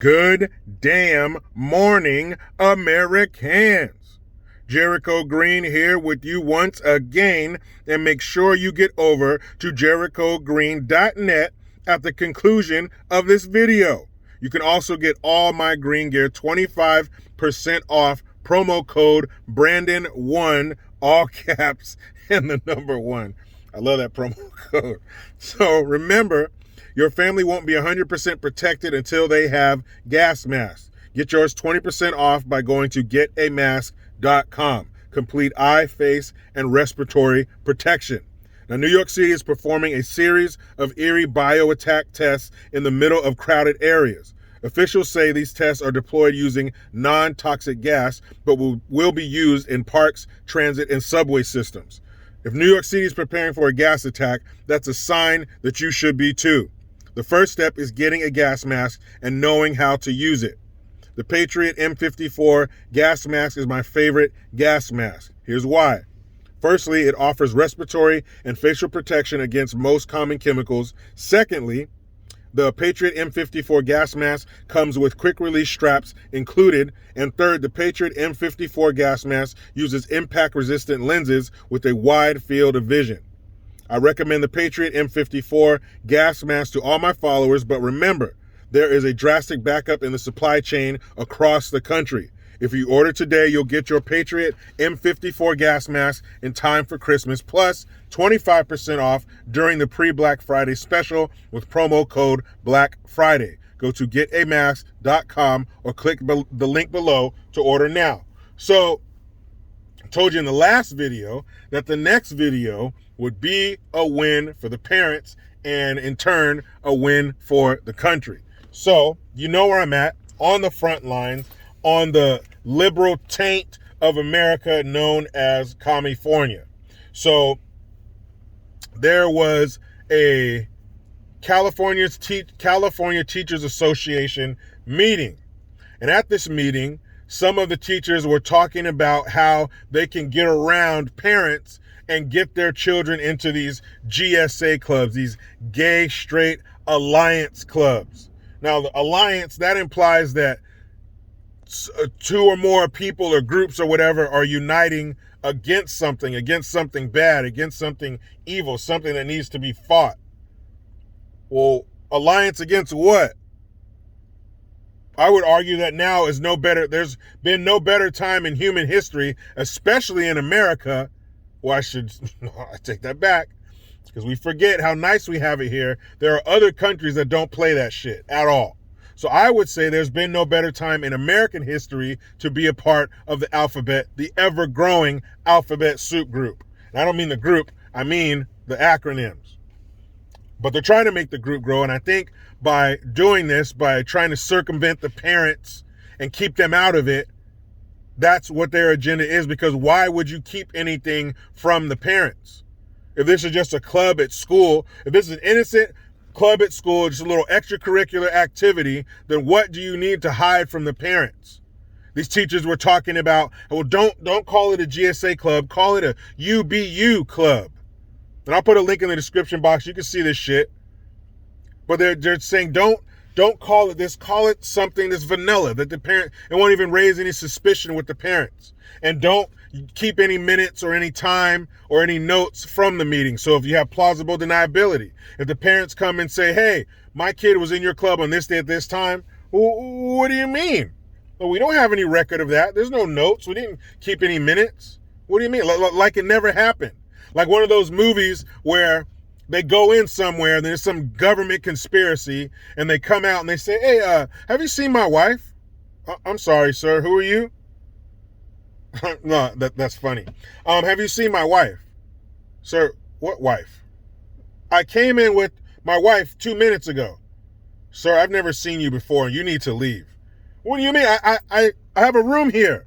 Good damn morning, Americans. Jericho Green here with you once again, and make sure you get over to jerichogreen.net at the conclusion of this video. You can also get all my green gear 25% off, promo code Brandon1, all caps, and the number 1. I love that promo code. So remember, your family won't be 100% protected until they have gas masks. Get yours 20% off by going to getamask.com. Complete eye, face, and respiratory protection. Now, New York City is performing a series of eerie bioattack tests in the middle of crowded areas. Officials say these tests are deployed using non-toxic gas, but will be used in parks, transit, and subway systems. If New York City is preparing for a gas attack, that's a sign that you should be too. The first step is getting a gas mask and knowing how to use it. The Patriot M54 gas mask is my favorite gas mask. Here's why. Firstly, it offers respiratory and facial protection against most common chemicals. Secondly, the Patriot M54 gas mask comes with quick release straps included. And third, the Patriot M54 gas mask uses impact resistant lenses with a wide field of vision. I recommend the Patriot M54 gas mask to all my followers, but remember, there is a drastic backup in the supply chain across the country. If you order today, you'll get your Patriot M54 gas mask in time for Christmas, plus 25% off during the pre-Black Friday special with promo code Black Friday. Go to getamask.com or click the link below to order now. So, I told you in the last video that the next video would be a win for the parents and in turn a win for the country. So you know where I'm at, on the front lines, on the liberal taint of America known as California. So there was a California Teachers Association meeting, and at this meeting some of the teachers were talking about how they can get around parents and get their children into these GSA clubs, these gay straight alliance clubs. Now, the alliance, that implies that two or more people or groups or whatever are uniting against something bad, against something evil, something that needs to be fought. Well, alliance against what? I would argue that now is no better. There's been no better time in human history, especially in America. Well, I take that back, because we forget how nice we have it here. There are other countries that don't play that shit at all. So I would say there's been no better time in American history to be a part of the alphabet, the ever-growing alphabet soup group. And I don't mean the group, I mean the acronyms. But they're trying to make the group grow, and I think by doing this, by trying to circumvent the parents and keep them out of it, that's what their agenda is, because why would you keep anything from the parents? If this is just a club at school, if this is an innocent club at school, just a little extracurricular activity, then what do you need to hide from the parents? These teachers were talking about, well, don't call it a GSA club, call it a UBU club. And I'll put a link in the description box. You can see this shit. But they're saying don't call it this, call it something that's vanilla, that the parent, it won't even raise any suspicion with the parents. And don't keep any minutes or any time or any notes from the meeting. So if you have plausible deniability, if the parents come and say, hey, my kid was in your club on this day at this time, what do you mean? Well, we don't have any record of that. There's no notes. We didn't keep any minutes. What do you mean? Like it never happened. Like one of those movies where they go in somewhere and there's some government conspiracy and they come out and they say, hey, have you seen my wife? I'm sorry, sir. Who are you? No, that's funny. Have you seen my wife? Sir, what wife? I came in with my wife 2 minutes ago. Sir, I've never seen you before. You need to leave. What do you mean? I have a room here.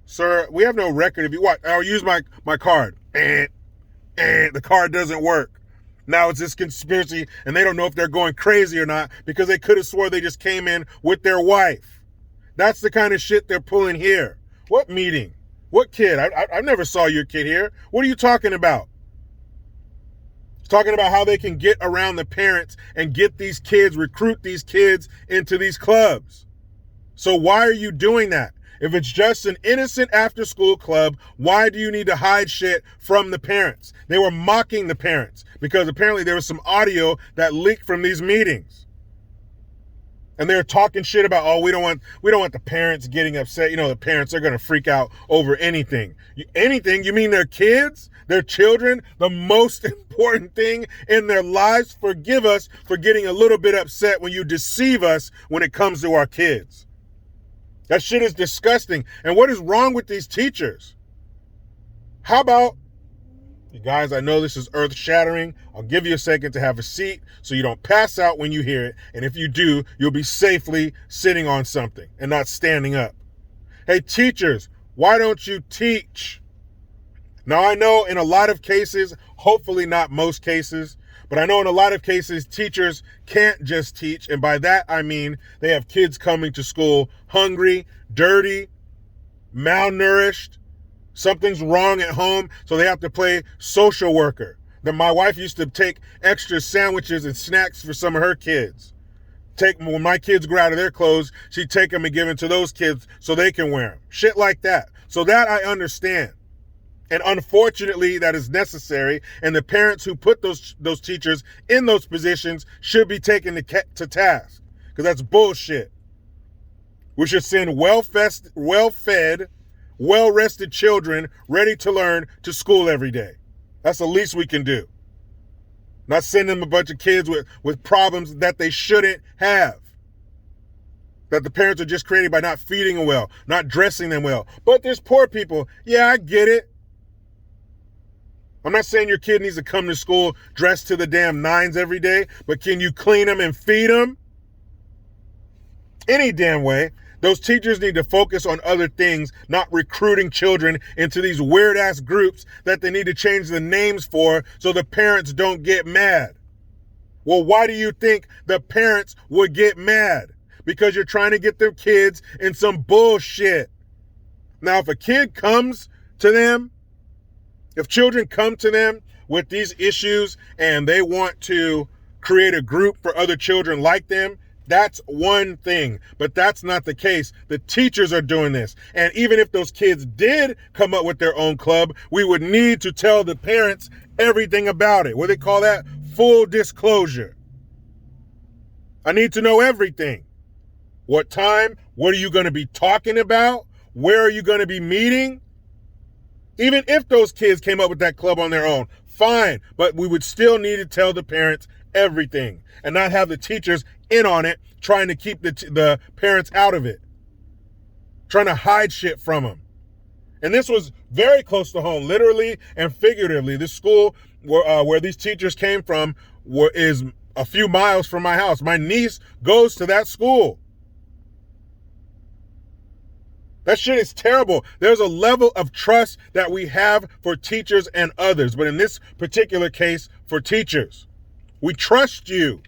Sir, we have no record of you. What? I'll use my card. The card doesn't work. Now it's this conspiracy, and they don't know if they're going crazy or not because they could have swore they just came in with their wife. That's the kind of shit they're pulling here. What meeting? What kid? I never saw your kid here. What are you talking about? Talking about how they can get around the parents and get these kids, recruit these kids into these clubs. So why are you doing that? If it's just an innocent after-school club, why do you need to hide shit from the parents? They were mocking the parents because apparently there was some audio that leaked from these meetings. And they're talking shit about, oh, we don't want the parents getting upset. You know, the parents are going to freak out over anything. Anything? You mean their kids? Their children? The most important thing in their lives? Forgive us for getting a little bit upset when you deceive us when it comes to our kids. That shit is disgusting. And what is wrong with these teachers? How about, you guys, I know this is earth-shattering. I'll give you a second to have a seat so you don't pass out when you hear it. And if you do, you'll be safely sitting on something and not standing up. Hey, teachers, why don't you teach? Now, I know in a lot of cases, hopefully not most cases, but I know in a lot of cases, teachers can't just teach. And by that, I mean they have kids coming to school hungry, dirty, malnourished. Something's wrong at home, so they have to play social worker. Then my wife used to take extra sandwiches and snacks for some of her kids. When my kids grow out of their clothes, she'd take them and give them to those kids so they can wear them. Shit like that. So that I understand. And unfortunately, that is necessary. And the parents who put those teachers in those positions should be taken to task. Because that's bullshit. We should send well-fed, well-rested children ready to learn to school every day. That's the least we can do. Not send them a bunch of kids with problems that they shouldn't have. That the parents are just creating by not feeding them well, not dressing them well. But there's poor people. Yeah, I get it. I'm not saying your kid needs to come to school dressed to the damn nines every day, but can you clean them and feed them? Any damn way. Those teachers need to focus on other things, not recruiting children into these weird-ass groups that they need to change the names for so the parents don't get mad. Well, why do you think the parents would get mad? Because you're trying to get their kids in some bullshit. Now, if a kid comes to them, if children come to them with these issues and they want to create a group for other children like them, that's one thing, but that's not the case. The teachers are doing this. And even if those kids did come up with their own club, we would need to tell the parents everything about it. What do they call that? Full disclosure. I need to know everything. What time? What are you going to be talking about? Where are you going to be meeting? Even if those kids came up with that club on their own, fine. But we would still need to tell the parents everything and not have the teachers in on it, trying to keep the parents out of it, trying to hide shit from them. And this was very close to home, literally and figuratively. This school where these teachers came from is a few miles from my house. My niece goes to that school. That shit is terrible. There's a level of trust that we have for teachers and others, but in this particular case, for teachers, we trust you.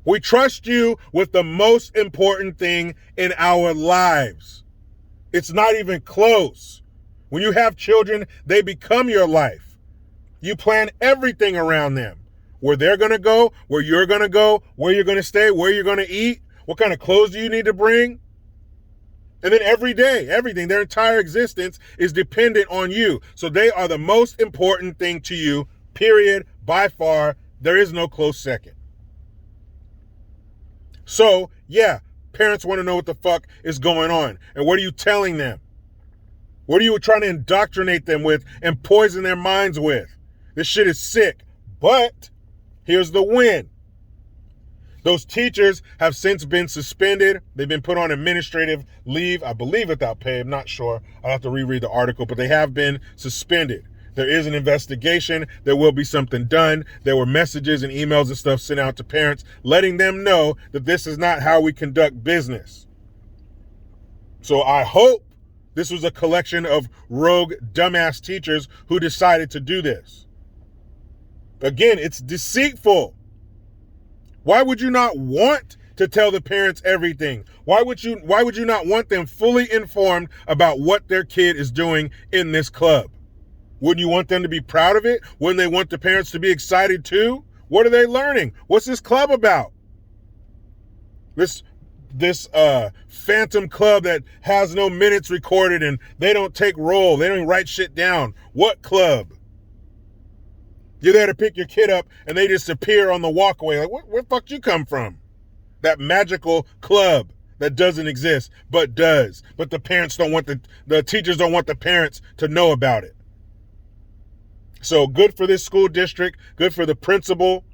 We trust you with the most important thing in our lives. It's not even close. When you have children, they become your life. You plan everything around them. Where they're going to go, where you're going to go, where you're going to stay, where you're going to eat, what kind of clothes do you need to bring? And then every day, everything, their entire existence is dependent on you. So they are the most important thing to you, period, by far. There is no close second. So, yeah, parents want to know what the fuck is going on. And what are you telling them? What are you trying to indoctrinate them with and poison their minds with? This shit is sick. But here's the win. Those teachers have since been suspended. They've been put on administrative leave, I believe without pay. I'm not sure. I'll have to reread the article, but they have been suspended. There is an investigation. There will be something done. There were messages and emails and stuff sent out to parents letting them know that this is not how we conduct business. So I hope this was a collection of rogue, dumbass teachers who decided to do this. Again, it's deceitful. Why would you not want to tell the parents everything? Why would you not want them fully informed about what their kid is doing in this club? Wouldn't you want them to be proud of it? Wouldn't they want the parents to be excited too? What are they learning? What's this club about? This phantom club that has no minutes recorded and they don't take roll. They don't write shit down. What club? You're there to pick your kid up and they just appear on the walkway. Like, where the fuck you come from? That magical club that doesn't exist, but does. But the parents don't want the teachers don't want the parents to know about it. So good for this school district, good for the principal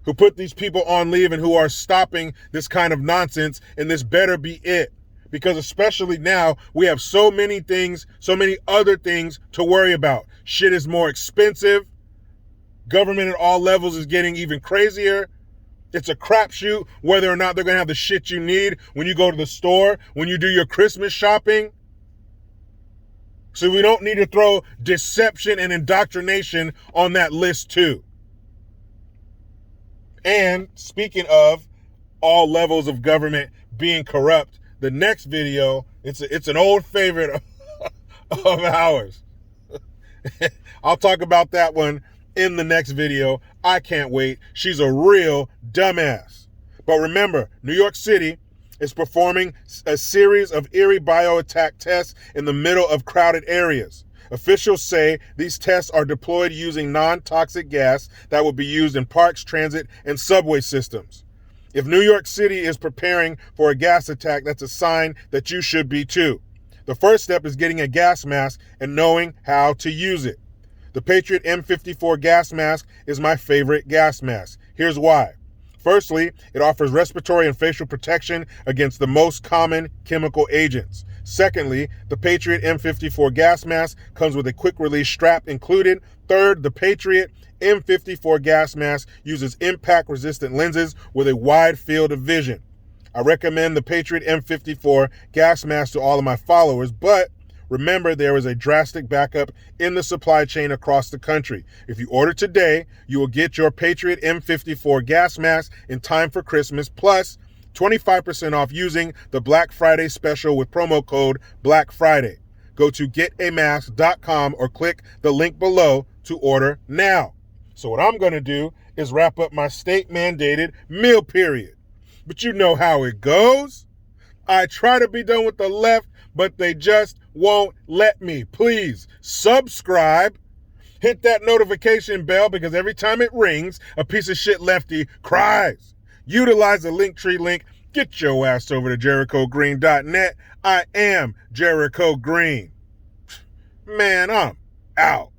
who put these people on leave and who are stopping this kind of nonsense, and this better be it. Because especially now, we have so many things, so many other things to worry about. Shit is more expensive. Government at all levels is getting even crazier. It's a crapshoot whether or not they're going to have the shit you need when you go to the store, when you do your Christmas shopping. So we don't need to throw deception and indoctrination on that list too. And speaking of all levels of government being corrupt, the next video, it's an old favorite of ours. I'll talk about that one in the next video. I can't wait. She's a real dumbass. But remember, New York City is performing a series of eerie bioattack tests in the middle of crowded areas. Officials say these tests are deployed using non-toxic gas that will be used in parks, transit, and subway systems. If New York City is preparing for a gas attack, that's a sign that you should be too. The first step is getting a gas mask and knowing how to use it. The Patriot M54 gas mask is my favorite gas mask. Here's why. Firstly, it offers respiratory and facial protection against the most common chemical agents. Secondly, the Patriot M54 gas mask comes with a quick-release strap included. Third, the Patriot M54 gas mask uses impact-resistant lenses with a wide field of vision. I recommend the Patriot M54 gas mask to all of my followers, but remember, there is a drastic backup in the supply chain across the country. If you order today, you will get your Patriot M54 gas mask in time for Christmas, plus 25% off using the Black Friday special with promo code Black Friday. Go to getamask.com or click the link below to order now. So what I'm going to do is wrap up my state-mandated meal period. But you know how it goes. I try to be done with the left, but they just won't let me. Please subscribe. Hit that notification bell because every time it rings, a piece of shit lefty cries. Utilize the Linktree link. Get your ass over to JerichoGreen.net. I am Jericho Green. Man, I'm out.